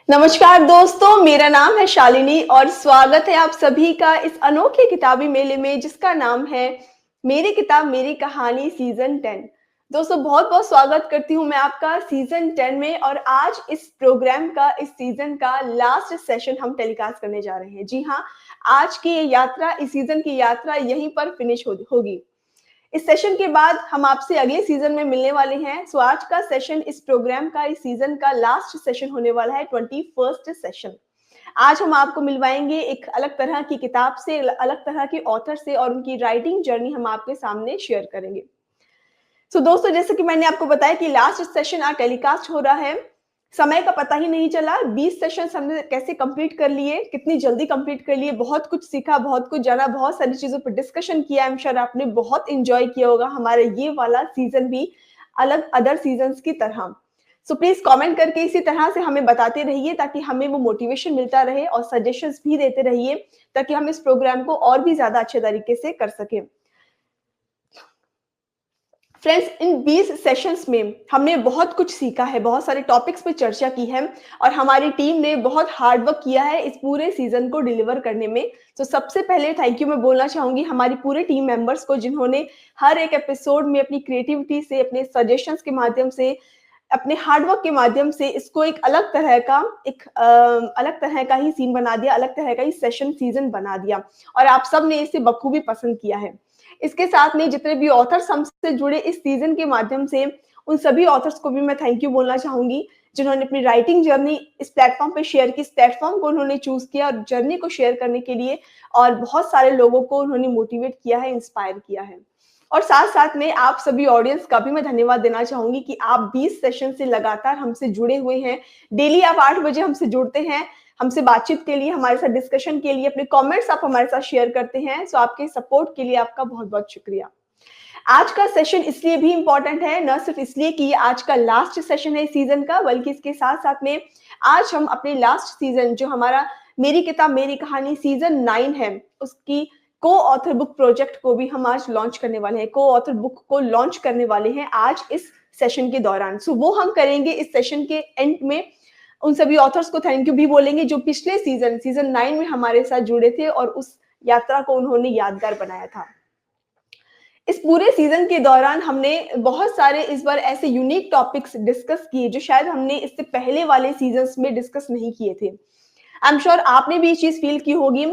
नमस्कार दोस्तों, मेरा नाम है शालिनी और स्वागत है आप सभी का इस अनोखे किताबी मेले में जिसका नाम है मेरी किताब मेरी कहानी सीजन 10। दोस्तों बहुत-बहुत स्वागत करती हूँ मैं आपका सीजन 10 में और आज इस प्रोग्राम का इस सीजन का लास्ट सेशन हम टेलीकास्ट करने जा रहे हैं। जी हाँ, आज की ये यात्रा इस सीजन की यात्रा यहीं पर फिनिश होगी। इस सेशन के बाद हम आपसे अगले सीजन में मिलने वाले हैं। सो आज का सेशन इस प्रोग्राम का इस सीजन का लास्ट सेशन होने वाला है 21st सेशन। आज हम आपको मिलवाएंगे एक अलग तरह की किताब से, अलग तरह के ऑथर से और उनकी राइटिंग जर्नी हम आपके सामने शेयर करेंगे। सो दोस्तों, जैसे कि मैंने आपको बताया कि लास्ट सेशन आज टेलीकास्ट हो रहा है। समय का पता ही नहीं चला, 20 सेशंस हमने कैसे कंप्लीट कर लिए, कितनी जल्दी कंप्लीट कर लिए, बहुत कुछ सीखा, बहुत कुछ जाना, बहुत सारी चीजों पर डिस्कशन किया। आई एम श्योर आपने बहुत एंजॉय किया होगा हमारा ये वाला सीजन भी अलग अदर सीजन्स की तरह। सो प्लीज कमेंट करके इसी तरह से हमें बताते रहिए ताकि हमें वो मोटिवेशन मिलता रहे और सजेशंस भी देते रहिए ताकि हम इस प्रोग्राम को और भी ज्यादा अच्छे तरीके से कर सकें। फ्रेंड्स, इन 20 सेशंस में हमने बहुत कुछ सीखा है, बहुत सारे टॉपिक्स पे चर्चा की है और हमारी टीम ने बहुत हार्ड वर्क किया है इस पूरे सीजन को डिलीवर करने में। तो सबसे पहले थैंक यू मैं बोलना चाहूंगी हमारी पूरे टीम मेंबर्स को जिन्होंने हर एक एपिसोड में अपनी क्रिएटिविटी से, अपने सजेशंस के माध्यम से, अपने हार्डवर्क के माध्यम से इसको एक अलग तरह का ही सीन बना दिया, अलग तरह का ही सेशन सीजन बना दिया और आप सब ने इसे बखूबी पसंद किया है। इसके साथ में जितने भी ऑथर्स हमसे जुड़े इस सीजन के माध्यम से, उन सभी ऑथर्स को भी मैं थैंक यू बोलना चाहूंगी जिन्होंने अपनी राइटिंग जर्नी इस प्लेटफॉर्म पे शेयर की, इस प्लेटफॉर्म को उन्होंने चूज किया और जर्नी को शेयर करने के लिए और बहुत सारे लोगों को उन्होंने मोटिवेट किया है, इंस्पायर किया है। और साथ साथ में आप सभी ऑडियंस का भी मैं धन्यवाद देना चाहूंगी कि आप 20 सेशन से लगातार हमसे जुड़े हुए हैं। डेली आप 8 बजे हमसे जुड़ते हैं, हमसे बातचीत के लिए, हमारे साथ डिस्कशन के लिए, अपने कमेंट्स आप हमारे साथ शेयर करते हैं। सो आपके सपोर्ट के लिए आपका बहुत बहुत शुक्रिया। आज का सेशन इसलिए भी इंपॉर्टेंट है, न सिर्फ इसलिए कि ये आज का लास्ट सेशन है सीजन का, बल्कि इसके साथ साथ में आज हम अपने लास्ट सीजन जो हमारा मेरी किताब मेरी कहानी सीजन 9 है, उसकी को ऑथर बुक प्रोजेक्ट को भी हम आज लॉन्च करने वाले हैं। को ऑथर बुक को लॉन्च करने वाले हैं आज इस सेशन के दौरान। सो वो हम करेंगे इस सेशन के एंड में। उन सभी ऑथर्स को थैंक यू भी बोलेंगे जो पिछले सीजन 9 में हमारे साथ जुड़े थे और उस यात्रा को उन्होंने यादगार बनाया था। इस पूरे सीजन के दौरान हमने बहुत सारे इस बार ऐसे यूनिक टॉपिक्स डिस्कस किए जो शायद हमने इससे पहले वाले सीजन्स में डिस्कस नहीं किए थे। आई एम श्योर आपने भी ये चीज फील की होगी।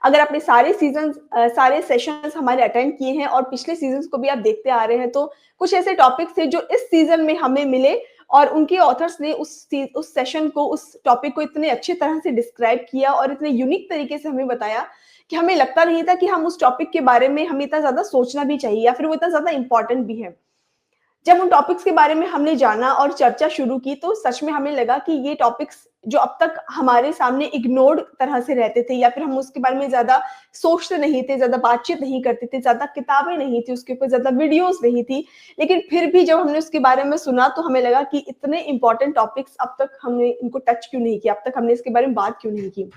अगर आपने सारे सेशंस हमारे अटेंड किए हैं और पिछले सीजन्स को भी आप देखते आ रहे हैं तो कुछ ऐसे टॉपिक्स थे जो इस सीजन में हमें मिले और उनके ऑथर्स ने उस सेशन को, उस टॉपिक को इतने अच्छे तरह से डिस्क्राइब किया और इतने यूनिक तरीके से हमें बताया कि हमें लगता नहीं था कि हम उस टॉपिक के बारे में हमें इतना ज्यादा सोचना भी चाहिए या फिर वो इतना ज्यादा इंपॉर्टेंट भी है। जब उन टॉपिक्स के बारे में हमने जाना और चर्चा शुरू की तो सच में हमें लगा कि ये टॉपिक्स जो अब तक हमारे सामने इग्नोर्ड तरह से रहते थे या फिर हम उसके बारे में ज्यादा सोचते नहीं थे, ज्यादा बातचीत नहीं करते थे, ज्यादा किताबें नहीं थी, उसके ऊपर ज्यादा वीडियोस नहीं थी, लेकिन फिर भी जब हमने उसके बारे में सुना तो हमें लगा कि इतने इंपॉर्टेंट टॉपिक्स अब तक हमने इनको टच क्यों नहीं किया, अब तक हमने इसके बारे में बात क्यों नहीं की।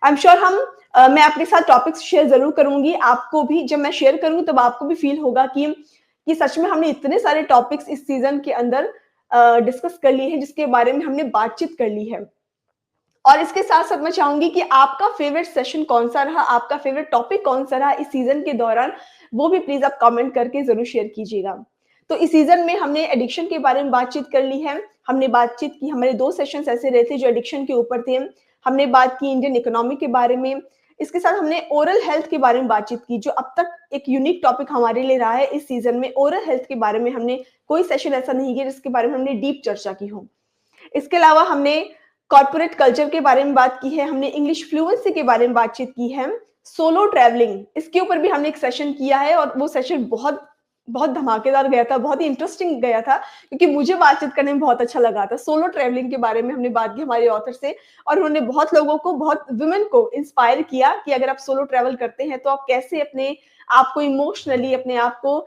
आई एम श्योर मैं आपके साथ टॉपिक्स शेयर जरूर करूंगी, आपको भी जब मैं शेयर करूंगी तब आपको भी फील होगा कि सच में हमने इतने सारे टॉपिक्स इस सीजन के अंदर डिस्कस कर लिए हैं जिसके बारे में हमने बातचीत कर ली है। और इसके साथ साथ मैं चाहूंगी कि आपका फेवरेट सेशन कौन सा रहा, आपका फेवरेट टॉपिक कौन सा रहा इस सीजन के दौरान, वो भी प्लीज आप कमेंट करके जरूर शेयर कीजिएगा। तो इस सीजन में हमने एडिक्शन के बारे में बातचीत कर ली है, हमने बातचीत की, हमारे 2 सेशंस ऐसे रहे थे जो एडिक्शन के ऊपर थे। हमने बात की इंडियन इकोनॉमी के बारे में, इसके साथ हमने ओरल हेल्थ के बारे में बातचीत की जो अब तक एक यूनिक टॉपिक हमारे लिए रहा है। इस सीजन में ओरल हेल्थ के बारे में हमने कोई सेशन ऐसा नहीं किया जिसके बारे में हमने डीप चर्चा की हो। इसके अलावा हमने कॉर्पोरेट कल्चर के बारे में बात की है, हमने इंग्लिश फ्लुएंसी के बारे में बातचीत की है, सोलो ट्रैवलिंग इसके ऊपर भी हमने एक सेशन किया है और वो सेशन बहुत बहुत धमाकेदार गया था, बहुत ही इंटरेस्टिंग गया था क्योंकि मुझे बातचीत करने में बहुत अच्छा लगा था। सोलो ट्रैवलिंग के बारे में हमने बात की हमारे ऑथर से और उन्होंने बहुत लोगों को, बहुत वुमेन को इंस्पायर किया कि अगर आप सोलो ट्रैवल करते हैं तो आप कैसे अपने आप को इमोशनली, अपने आप को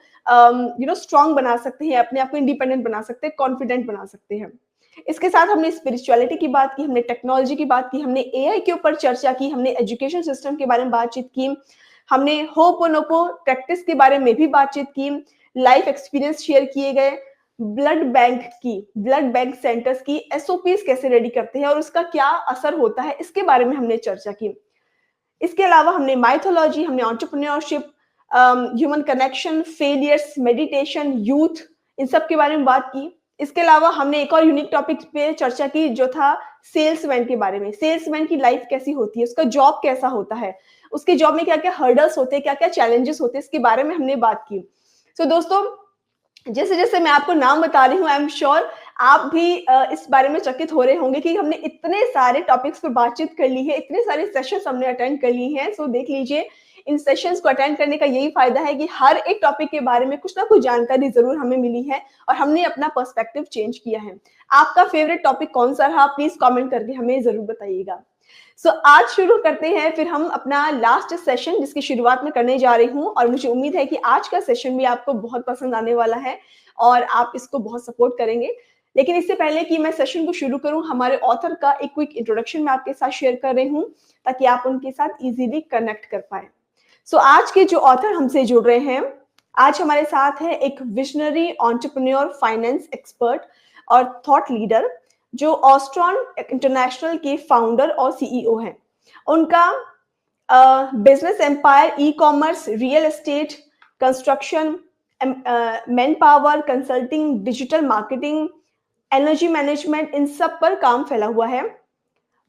स्ट्रांग बना सकते हैं, अपने आप को इंडिपेंडेंट बना सकते हैं, कॉन्फिडेंट बना सकते हैं। इसके साथ हमने स्पिरिचुअलिटी की बात की, हमने टेक्नोलॉजी की बात की, हमने एआई के ऊपर चर्चा की, हमने एजुकेशन सिस्टम के बारे में बातचीत की, हमने होपोनोपो प्रैक्टिस के बारे में भी बातचीत की, लाइफ एक्सपीरियंस शेयर किए गए, ब्लड बैंक सेंटर्स की एसओपीज कैसे रेडी करते हैं और उसका क्या असर होता है, इसके बारे में हमने चर्चा की। इसके अलावा हमने माइथोलॉजी, हमने entrepreneurship, human connection, failures, meditation, youth, इन सब के बारे में बात की। इसके अलावा हमने एक और यूनिक टॉपिक पे चर्चा की जो था सेल्समैन के बारे में। सेल्समैन की लाइफ कैसी होती है, उसका जॉब कैसा होता है, उसके जॉब में क्या-क्या हर्डल्स होते हैं, क्या-क्या चैलेंजेस होते हैं, इसके बारे में हमने बात की। सो दोस्तों, जैसे-जैसे मैं आपको नाम बता रही हूँ, आई एम श्योर आप भी इस बारे में चकित हो रहे होंगे कि हमने इतने सारे टॉपिक्स पर बातचीत कर ली है, इतने सारे सेशंस हमने अटेंड कर ली हैं। सो देख लीजिए, इन सेशंस को अटेंड करने का यही फायदा है कि हर एक टॉपिक के बारे में कुछ ना कुछ जानकारी जरूर हमें मिली है और हमने अपना पर्सपेक्टिव चेंज किया है। आपका फेवरेट टॉपिक कौन सा रहा, प्लीज कमेंट करके हमें जरूर बताइएगा। सो आज शुरू करते हैं फिर हम अपना लास्ट सेशन, जिसकी शुरुआत में करने जा रही हूँ और मुझे उम्मीद है कि आज का सेशन भी आपको बहुत पसंद आने वाला है और आप इसको बहुत सपोर्ट करेंगे। लेकिन इससे पहले कि मैं सेशन को शुरू करूं, हमारे ऑथर का एक क्विक इंट्रोडक्शन मैं आपके साथ शेयर कर रही हूं ताकि आप उनके साथ इजीली कनेक्ट कर पाए। सो आज के जो ऑथर हमसे जुड़ रहे हैं, आज हमारे साथ है एक विजनरी एंटरप्रेन्योर, फाइनेंस एक्सपर्ट और थॉट लीडर जो ऑस्ट्रॉन इंटरनेशनल के फाउंडर और सीईओ हैं। उनका business empire, e commerce, real estate, construction, man power, consulting, digital marketing, energy management, इन सब पर काम फैला हुआ है।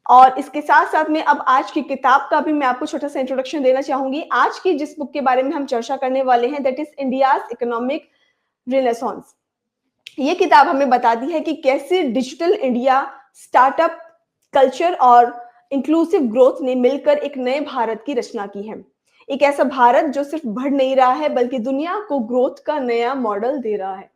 और इसके साथ साथ में अब आज की किताब का भी मैं आपको छोटा सा इंट्रोडक्शन देना चाहूंगी। आज की जिस बुक के बारे में हम चर्चा करने वाले हैं, that is India's economic Renaissance. ये किताब हमें बताती है कि कैसे डिजिटल इंडिया, स्टार्टअप कल्चर और इंक्लूसिव ग्रोथ ने मिलकर एक नए भारत की रचना की है। एक ऐसा भारत जो सिर्फ बढ़ नहीं रहा है बल्कि दुनिया को ग्रोथ का नया मॉडल दे रहा है।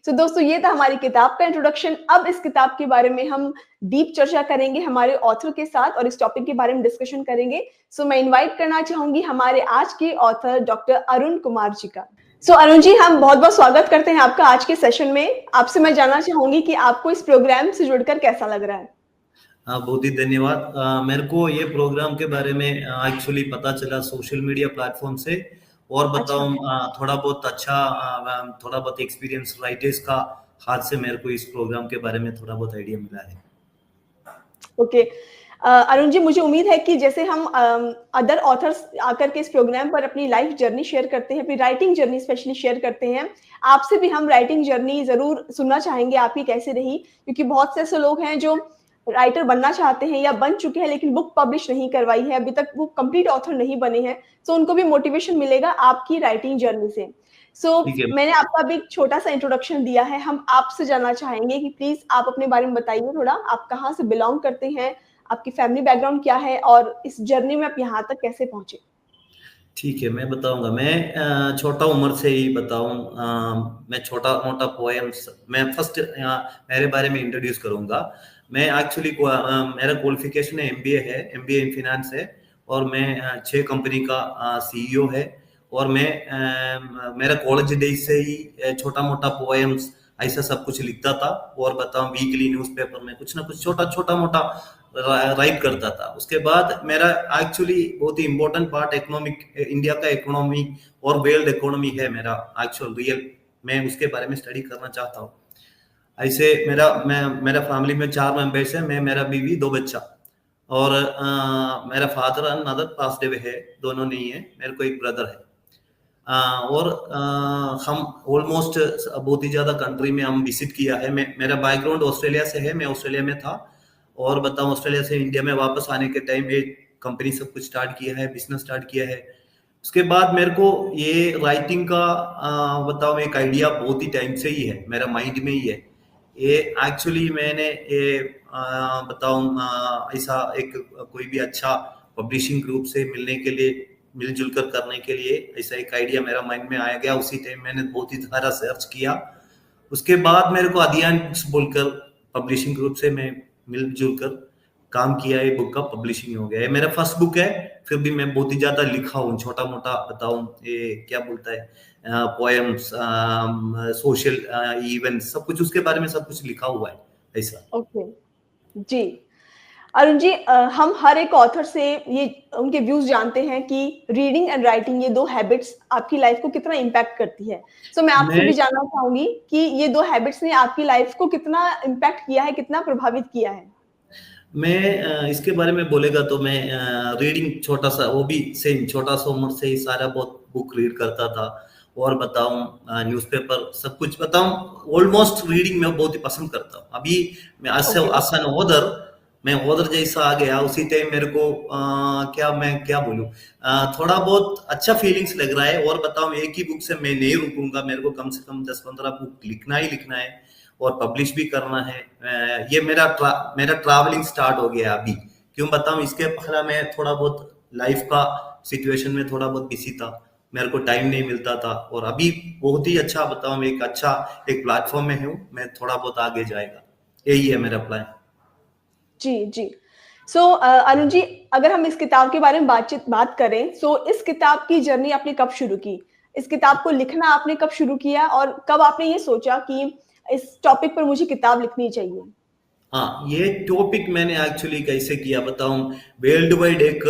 तो दोस्तों, ये था हमारी किताब का इंट्रोडक्शन। अब इस किताब के बारे में हम डीप चर्चा करेंगे हमारे ऑथर के साथ और इस टॉपिक के बारे में डिस्कशन करेंगे। सो मैं इनवाइट करना चाहूंगी हमारे आज के ऑथर डॉक्टर अरुण कुमार जी का। सो अरुण जी, हम बहुत बहुत स्वागत करते हैं आपका आज के सेशन में। आपसे मैं जानना चाहूंगी कि आपको इस प्रोग्राम से जुड़कर कैसा लग रहा है। बहुत ही धन्यवाद। मेरे को ये प्रोग्राम के बारे में एक्चुअली पता चला सोशल मीडिया प्लेटफॉर्म से, और बताऊं थोड़ा बहुत एक्सपीरियंस राइटर्स का हाथ से मेरे को इस प्रोग्राम के बारे में थोड़ा बहुत आइडिया मिला है। ओके अरुण जी, मुझे उम्मीद है कि जैसे हम अदर ऑथर्स आकर के इस प्रोग्राम पर अपनी लाइफ जर्नी शेयर करते हैं, अपनी राइटिंग जर्नी स्पेशली शेयर करते हैं, आपसे भी हम राइटिंग जर्नी जरूर सुनना चाहेंगे आपकी कैसे रही, क्योंकि बहुत से ऐसे लोग हैं जो राइटर बनना चाहते हैं या बन चुके हैं लेकिन बुक पब्लिश नहीं करवाई है, अभी तक वो कंप्लीट ऑथर नहीं बने हैं। सो उनको भी मोटिवेशन मिलेगा आपकी राइटिंग जर्नी से। सो मैंने आपका भी छोटा सा इंट्रोडक्शन दिया है, हम आपसे जानना चाहेंगे कि प्लीज आप अपने बारे में बताइए थोड़ा, आप कहाँ से बिलोंग करते हैं, आपकी फैमिली बैकग्राउंड क्या है और इस जर्नी में आप यहाँ तक कैसे पहुंचे। ठीक है, मैं बताऊंगा। मैं छोटा उम्र से ही बताऊं, मैं छोटा मोटा पोएम्स, मैं फर्स्ट मेरे बारे में इंट्रोड्यूस करूंगा। मैं एक्चुअली मेरा क्वालिफिकेशन है एमबीए इन फिनेंस है, और मैं 6 कंपनी का सीईओ है। और मैं मेरा कॉलेज डेज से ही छोटा मोटा पोएम्स ऐसा सब कुछ लिखता था, और बताऊं वीकली न्यूज़पेपर में कुछ ना कुछ छोटा मोटा राइट करता था। उसके बाद मेरा एक्चुअली बहुत ही इंपॉर्टेंट पार्ट इकोनॉमिक, इंडिया का इकोनॉमी और वर्ल्ड इकोनॉमी है मेरा एक्चुअल रियल, मैं उसके बारे में स्टडी करना चाहता हूँ। ऐसे मेरा फैमिली में 4 मेंबर्स है, मैं, मेरा बीवी, 2 बच्चा, और मेरा father and mother passed away है, दोनों नहीं है, मेरे को एक ब्रदर है। और हम ऑलमोस्ट बहुत ही ज्यादा कंट्री में हम विजिट किया है। मेरा बैकग्राउंड ऑस्ट्रेलिया से है, मैं ऑस्ट्रेलिया में था, और बताऊं ऑस्ट्रेलिया से इंडिया में वापस आने के टाइम एक कंपनी सब कुछ स्टार्ट किया है, बिजनेस स्टार्ट किया है। उसके बाद मेरे को ये राइटिंग का बताऊं एक आइडिया बहुत ही टाइम से ही है, मेरा माइंड में ही है ये। एक्चुअली मैंने ये बताऊं ऐसा एक कोई भी अच्छा पब्लिशिंग ग्रुप से मिलने के लिए, मिलजुल कर करने के लिए ऐसा एक आइडिया मेरा माइंड में आया गया। उसी टाइम मैंने बहुत ही सारा सर्च किया। उसके बाद मेरे को अधियांश बोलकर पब्लिशिंग ग्रुप से मैं मिलजुल कर काम किया, ये बुक का पब्लिशिंग हो गया। ये मेरा फर्स्ट बुक है, फिर भी मैं बहुत ही ज्यादा लिखा हूँ, छोटा मोटा बताऊं ये क्या बोलता है, पोएम्स, सोशल इवेंट्स, सब कुछ उसके बारे में सब कुछ लिखा हुआ है ऐसा। ओके जी, अरुण जी, हम हर एक ऑथर से ये उनके व्यूज जानते हैं कि रीडिंग एंड राइटिंग, ये दो हैबिट्स आपकी लाइफ को कितना इम्पैक्ट करती है। सो मैं आपसे मैं भी जानना चाहूंगी कि ये दो हैबिट्स ने आपकी लाइफ को कितना इम्पैक्ट किया है, कितना प्रभावित किया है। इसके बारे में बोलेगा तो मैं रीडिंग छोटा सा, वो भी सेम छोटा सा उम्र से ही सारा बहुत बुक रीड करता था। और बताऊं न्यूज़पेपर सब कुछ बताऊं, ऑलमोस्ट रीडिंग मैं बहुत ही पसंद करता हूं। अभी मैं ओके। आसान ओदर, मैं ओदर जैसा आ गया उसी टाइम मेरे को मैं क्या बोलूं, थोड़ा बहुत अच्छा फीलिंग्स लग रहा है। और बताऊं एक ही बुक से मैं नहीं रुकूंगा, मेरे को कम से कम 10-15 बुक लिखना ही लिखना है और पब्लिश भी करना है। ये मेरा ट्रैवलिंग स्टार्ट हो गया अभी। क्यों बताऊं, इसके पहले मैं थोड़ा बहुत लाइफ का सिचुएशन में थोड़ा बहुत बिजी था, मेरे को टाइम नहीं मिलता था। और अभी बहुत ही अच्छा बताऊं, एक अच्छा एक प्लेटफॉर्म में हूँ मैं, थोड़ा बहुत आगे जाएगा, यही है मेरा प्लान। जी, जी। सो अरुण जी, अगर हम इस किताब के बारे में बात करें, सो इस किताब की जर्नी आपने कब शुरू की? इस किताब को लिखना आपने कब शुरू किया और कब आपने ये सोचा कि इस टॉपिक पर मुझे किताब लिखनी चाहिए? हाँ, ये टॉपिक मैंने एक्चुअली कैसे किया बताऊं। वर्ल्ड वाइड एक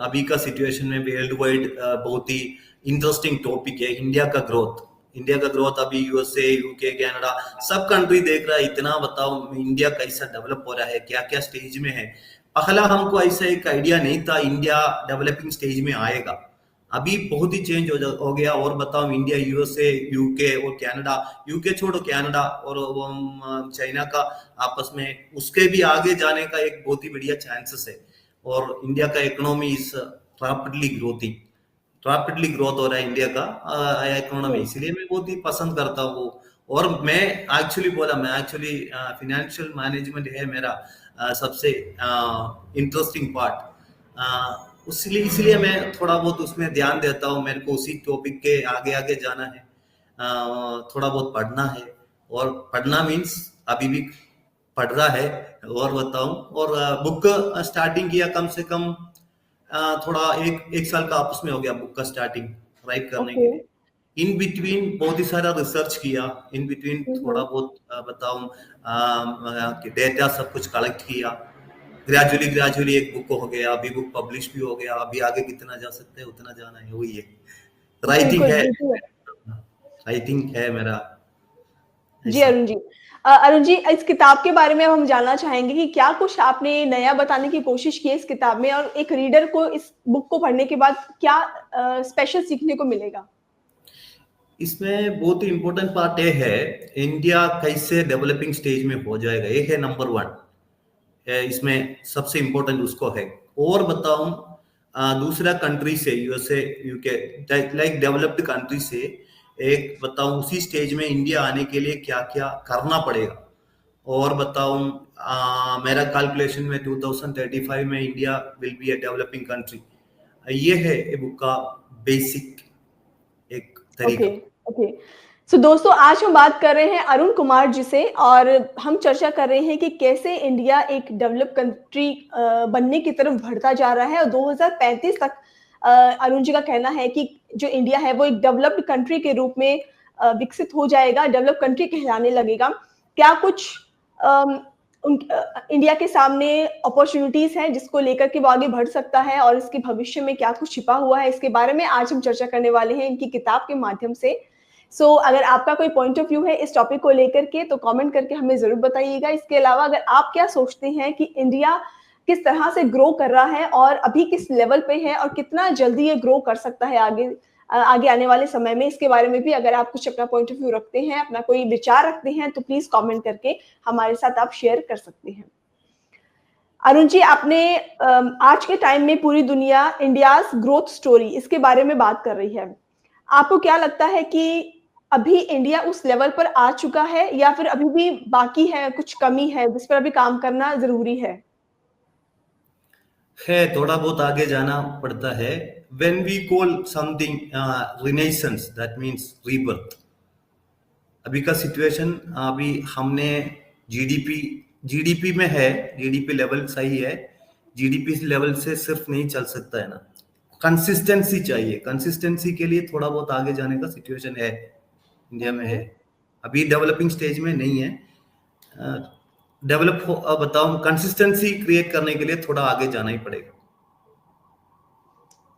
अभी का सिचुएशन में वर्ल्ड वाइड बहुत ही इंटरेस्टिंग टॉपिक है इंडिया का ग्रोथ। इंडिया का ग्रोथ अभी यूएसए, यूके, कनाडा सब कंट्री देख रहा है। इतना बताओ इंडिया कैसा डेवलप हो रहा है, क्या क्या स्टेज में है। पहला हमको ऐसा एक आइडिया नहीं था इंडिया डेवलपिंग स्टेज में आएगा। अभी बहुत ही चेंज हो गया। और बताओ इंडिया, यूएसए, यूके और कनाडा, यूके छोड़ो कनाडा और चाइना का आपस में उसके भी आगे जाने का एक बहुत ही बढ़िया चांसेस है। और इंडिया का इकोनॉमी इज रैपिडली ग्रोथ हो रहा है इंडिया का इकोनॉमी, जी, इसलिए मैं बहुत ही पसंद करता हूँ। और मैं एक्चुअली फिनेंशियल मैनेजमेंट है मेरा सबसे इंटरेस्टिंग पार्ट। इसलिए इसलिए मैं थोड़ा बहुत उसमें ध्यान देता हूँ। मेरे को उसी टॉपिक के आगे आगे जाना है, थोड़ा बहुत पढ़ना है। और पढ़ना मीन्स अभी भी पढ़ रहा है। और बताऊं, और बुक स्टार्टिंग किया कम से कम थोड़ा एक एक साल का आपस में हो गया बुक का स्टार्टिंग राइट करने के ओके। लिए। इन बिटवीन बहुत ही सारा रिसर्च किया, इन बिटवीन हुँ, थोड़ा हुँ। बहुत बताऊं डेटा सब कुछ कलेक्ट किया। ग्रेजुअली ग्रेजुअली एक बुक हो गया, अभी बुक पब्लिश भी हो गया। अभी आगे कितना जा सकते हैं उतना जाना है, वही है। राइटिंग बिल्कुल, है, बिल्कुल। राइटिंग है मेरा जी, ऐसा। अरुण जी। अरुण जी, इस किताब के बारे में अब हम जानना चाहेंगे कि क्या कुछ आपने नया बताने की कोशिश की है इस किताब में और एक रीडर को इस बुक को पढ़ने के बाद क्या स्पेशल सीखने को मिलेगा? इसमें बहुत ही इंपॉर्टेंट पार्ट ये है, इंडिया कैसे डेवलपिंग स्टेज में हो जाएगा, ये है नंबर वन। इसमें सबसे इंपॉर्टेंट उसको है। और बताऊं दूसरा कंट्री से, USA, UK, like developed country से एक बताऊं उसी स्टेज में इंडिया आने के लिए क्या क्या करना पड़ेगा। और बताऊं मेरा कैलकुलेशन में 2035 में India will be a developing country. ये है ये बुक का बेसिक एक ओके, तरीका। ओके। सो दोस्तों, आज हम बात कर रहे हैं अरुण कुमार जी से और हम चर्चा कर रहे हैं कि कैसे इंडिया एक डेवलप्ड कंट्री बनने की तरफ बढ़ता जा रहा है और 2035 तक अरुण जी का कहना है कि जो इंडिया है वो एक डेवलप्ड कंट्री के रूप में विकसित हो जाएगा, डेवलप्ड कंट्री कहलाने लगेगा। क्या कुछ अम, इंडिया के सामने अपॉर्च्युनिटीज़ हैं जिसको लेकर के वो आगे बढ़ सकता है और इसके भविष्य में क्या कुछ छिपा हुआ है, इसके बारे में आज हम चर्चा करने वाले हैं इनकी किताब के माध्यम से। अगर आपका कोई पॉइंट ऑफ व्यू है इस टॉपिक को लेकर के तो कमेंट करके हमें ज़रूर बताइएगा। इसके अलावा अगर आप क्या सोचते हैं कि इंडिया किस तरह से ग्रो कर रहा है और अभी किस लेवल पे है और कितना जल्दी ये ग्रो कर सकता है आगे आने वाले समय में, इसके बारे में भी अगर आप कुछ अपना पॉइंट ऑफ व्यू रखते हैं, अपना कोई विचार रखते हैं, तो प्लीज़ कमेंट करके हमारे साथ आप शेयर कर सकते हैं। अरुण जी, आपने आज के टाइम में पूरी दुनिया इंडियाज़ ग्रोथ स्टोरी इसके बारे में बात कर रही है। आपको क्या लगता है कि अभी इंडिया उस लेवल पर आ चुका है या फिर अभी भी बाकी है, कुछ कमी है जिस पर अभी काम करना ज़रूरी है? है थोड़ा बहुत आगे जाना पड़ता है। When we call something renaissance, that means rebirth. अभी का सिचुएशन, अभी हमने जीडीपी जीडीपी में है, जीडीपी लेवल सही है। जीडीपी लेवल से सिर्फ नहीं चल सकता है ना, कंसिस्टेंसी चाहिए। कंसिस्टेंसी के लिए थोड़ा बहुत आगे जाने का सिचुएशन है, इंडिया हुँ, में है। हुँ। अभी डेवलपिंग स्टेज में नहीं है। डेवलप हो, बताओ कंसिस्टेंसी क्रिएट करने के लिए थोड़ा आगे जाना ही पड़ेगा।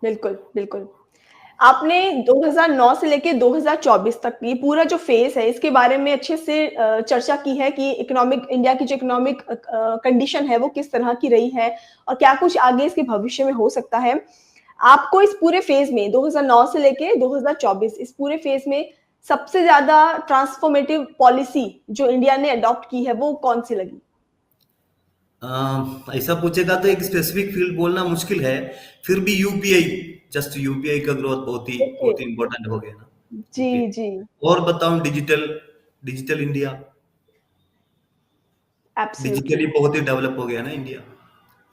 बिल्कुल, बिल्कुल। आपने 2009 से लेके 2024 तक ये पूरा जो फेज़ है, इसके बारे में अच्छे से चर्चा की है कि इंडिया की जो इकोनॉमिक कंडीशन है, वो किस तरह की रही है और क्या कुछ आगे इसके भविष्य में हो सकता है। आपको इस पूरे फेज़ में 2009 से लेके 2024 इस पूरे फेज़ में सबसे ज़्यादा ट्रांसफॉर्मेटिव पॉलिसी जो इंडिया ने अडॉप्ट की है, वो कौन-सी लगी? ऐसा पूछेगा तो एक स्पेसिफिक फील्ड बोलना मुश्किल है, फिर भी यूपीआई, जस्ट यूपीआई का ग्रोथ ओके। बहुत ही इंपॉर्टेंट हो गया ना। जी, यूपीआई जी। और बताऊं digital digital India, absolutely. Digitally बहुत ही डेवलप हो गया ना इंडिया।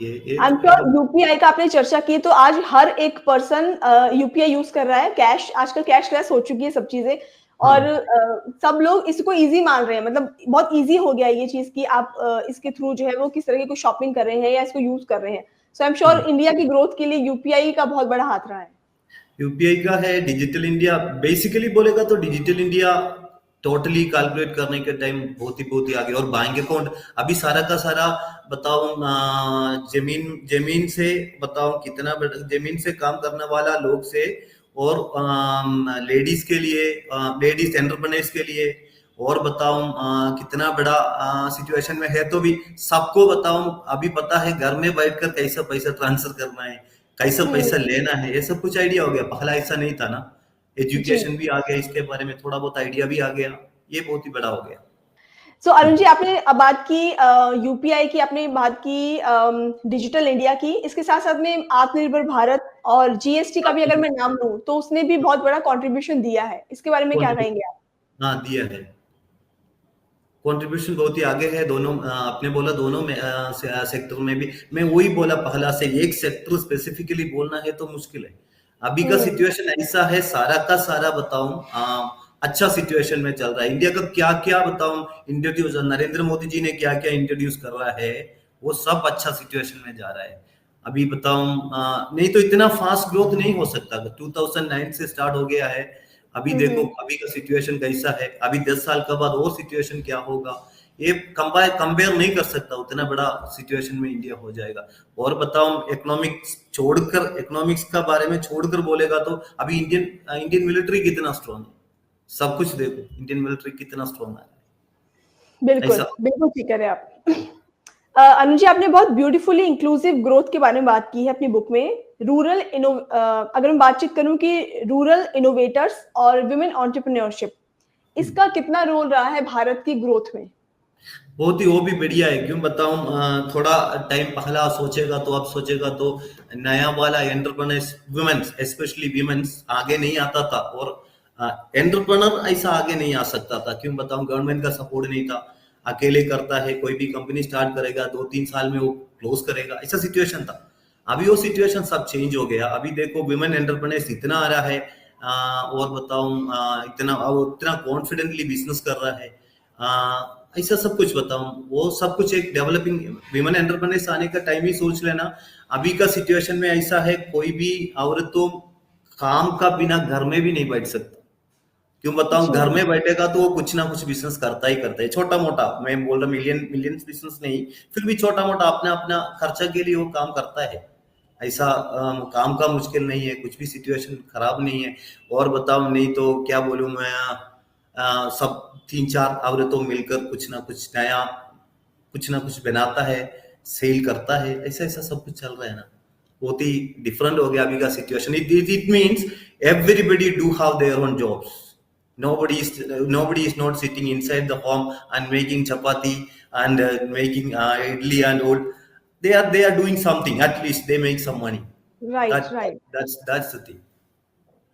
ये आई एम थोड़ा श्योर यूपीआई का आपने चर्चा की तो आज हर एक पर्सन यूपीआई यूज कर रहा है। कैश आजकल कैशलेस हो चुकी है सब चीजें और हाँ। सब लोग इसको इजी मान रहे हैं। मतलब बहुत इजी हो गया है ये चीज कि आप इसके थ्रू जो है वो किस तरह की कोई शॉपिंग कर रहे हैं या इसको यूज कर रहे हैं। So I am sure hmm. India की ग्रोथ के लिए यूपीआई का बहुत बड़ा हाथ रहा है। यूपीआई का है, डिजिटल इंडिया बेसिकली बोलेगा तो डिजिटल इंडिया टोटली कैलकुलेट करने के टाइम बहुत ही आगे। और बैंक अकाउंट अभी सारा का सारा बताओ, जमीन जमीन से बताओ कितना जमीन से काम करने वाला लोग से और लेडीज के लिए, लेडीज एंटरप्रेन्योर्स के लिए और बताऊं कितना बड़ा सिचुएशन में है, तो भी सबको बताऊं अभी पता है घर में बैठकर कैसा पैसा ट्रांसफर करना है, कैसा पैसा हम्म। लेना है, ये सब कुछ आइडिया हो गया। पहला ऐसा नहीं था ना। जी। एजुकेशन भी आ गया, इसके बारे में थोड़ा बहुत आइडिया भी आ गया, ये बहुत ही बड़ा हो गया। सो अरुण जी आपने बात की यूपीआई की, आपने बात की डिजिटल इंडिया की, इसके साथ साथ में आत्मनिर्भर भारत और जीएसटी का भी अगर मैं नाम लूं तो उसने भी बहुत बड़ा कंट्रीब्यूशन दिया है। इसके बारे में क्या कहेंगे आप? हाँ, दिया है। कंट्रीब्यूशन बहुत ही आगे है दोनों, आपने बोला दोनों में सेक्टर में भी। मैं वही बोला पहला से, एक सेक्टर स्पेसिफिकली बोलना है तो मुश्किल है। अभी का हम्म। सिचुएशन ऐसा है, सारा का सारा बताऊं अच्छा सिचुएशन में चल रहा है। इंडिया का क्या क्या बताऊं, इंट्रोड्यूस नरेंद्र मोदी जी ने क्या क्या इंट्रोड्यूस कर रहा है, वो सब अच्छा सिचुएशन में जा रहा है। अभी बताऊं नहीं तो इतना फास्ट ग्रोथ नहीं हो सकता। 2009 से स्टार्ट हो गया है, अभी देखो हम्म। अभी का सिचुएशन कैसा है, अभी 10 साल के बाद और सिचुएशन क्या होगा, ये कंपेयर नहीं कर सकता। उतना बड़ा सिचुएशन में इंडिया हो जाएगा। और बताओ इकोनॉमिक्स का बारे में छोड़कर बोलेगा तो अभी इंडियन इंडियन मिलिट्री कितना स्ट्रांग है, सब कुछ देखो इंडियन मिलिट्री कितना स्ट्रांग है। बिल्कुल, ऐसा बिल्कुल ठीक कह रहे हैं आप। अनुज जी आपने बहुत ब्यूटीफुली इंक्लूसिव ग्रोथ के बारे में बात की है अपनी बुक में। अगर मैं बातचीत करूं कि रूरल इनोवेटर्स और वुमेन एंटरप्रेन्योरशिप, इसका कितना रोल रहा है भारत की ग्रोथ में? बहुत ही वो भी बढ़िया है। क्यों बताऊं, थोड़ा टाइम पहला सोचेगा तो अब सोचेगा तो नया वाला एंटरप्रेन्योर्स वुमेन्स, स्पेशली वुमेन्स आगे नहीं आता था। और एंटरप्रेन्योर ऐसा आगे नहीं आ सकता था। क्यों बताऊं, गवर्नमेंट का सपोर्ट नहीं था। अकेले करता है, कोई भी कंपनी स्टार्ट करेगा 2-3 साल में वो क्लोज करेगा, ऐसा सिचुएशन था। अभी वो सिचुएशन सब चेंज हो गया। अभी देखो वुमेन एंटरप्रेन्योर्स इतना आ रहा है, और बताऊं इतना कॉन्फिडेंटली बिजनेस कर रहा है। ऐसा सब कुछ बताऊं, वो सब कुछ एक डेवलपिंग विमेन एंटरप्रेन्योर्स आने का टाइम ही सोच लेना। अभी का सिचुएशन में ऐसा है, कोई भी औरत तो काम का बिना घर में भी नहीं बैठ सकता। क्यों बताऊं, जी। घर में बैठेगा तो वो कुछ ना कुछ बिजनेस करता ही करता है, छोटा मोटा। मैं बोल रहा मिलियन बिजनेस नहीं, फिर भी छोटा मोटा अपना अपना खर्चा के लिए वो काम करता है। ऐसा काम का मुश्किल नहीं है, कुछ भी सिचुएशन खराब नहीं है। और बताओ नहीं तो क्या बोलूं मैं, सब 3-4 औरतों मिलकर कुछ ना कुछ नया, कुछ ना कुछ बनाता है, सेल करता है, ऐसा ऐसा सब कुछ चल रहा है ना। बहुत ही डिफरेंट हो गया अभी का situation. It means everybody do have their own jobs. Nobody is not sitting inside the home and making chapati and making idli and all. They are doing something, at least they make some money. Right, that, that right. that's the thing.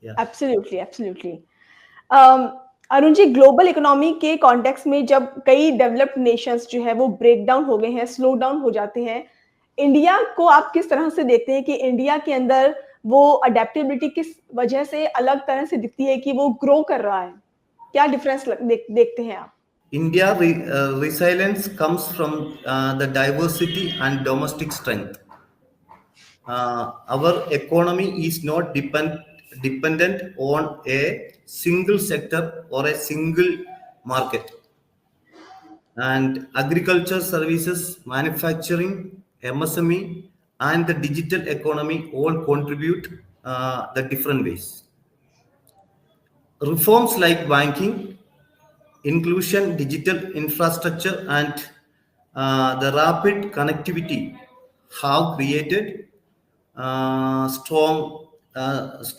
Yeah. Absolutely, absolutely. Arun ji global economy के context में जब कई developed Nations जो है वो break down हो गए हैं, स्लो डाउन हो जाते हैं, इंडिया को आप किस तरह से देखते हैं कि इंडिया के अंदर वो अडेप्टेबिलिटी किस वजह से अलग तरह से दिखती है कि वो ग्रो कर रहा है? क्या डिफरेंस देखते हैं आप? India resilience comes from the diversity and domestic strength. Our economy is not dependent on a single sector or a single market. and agriculture services, manufacturing, MSME, and the digital economy all contribute the different ways. Reforms like banking, inclusion, digital infrastructure, and the rapid connectivity have created strong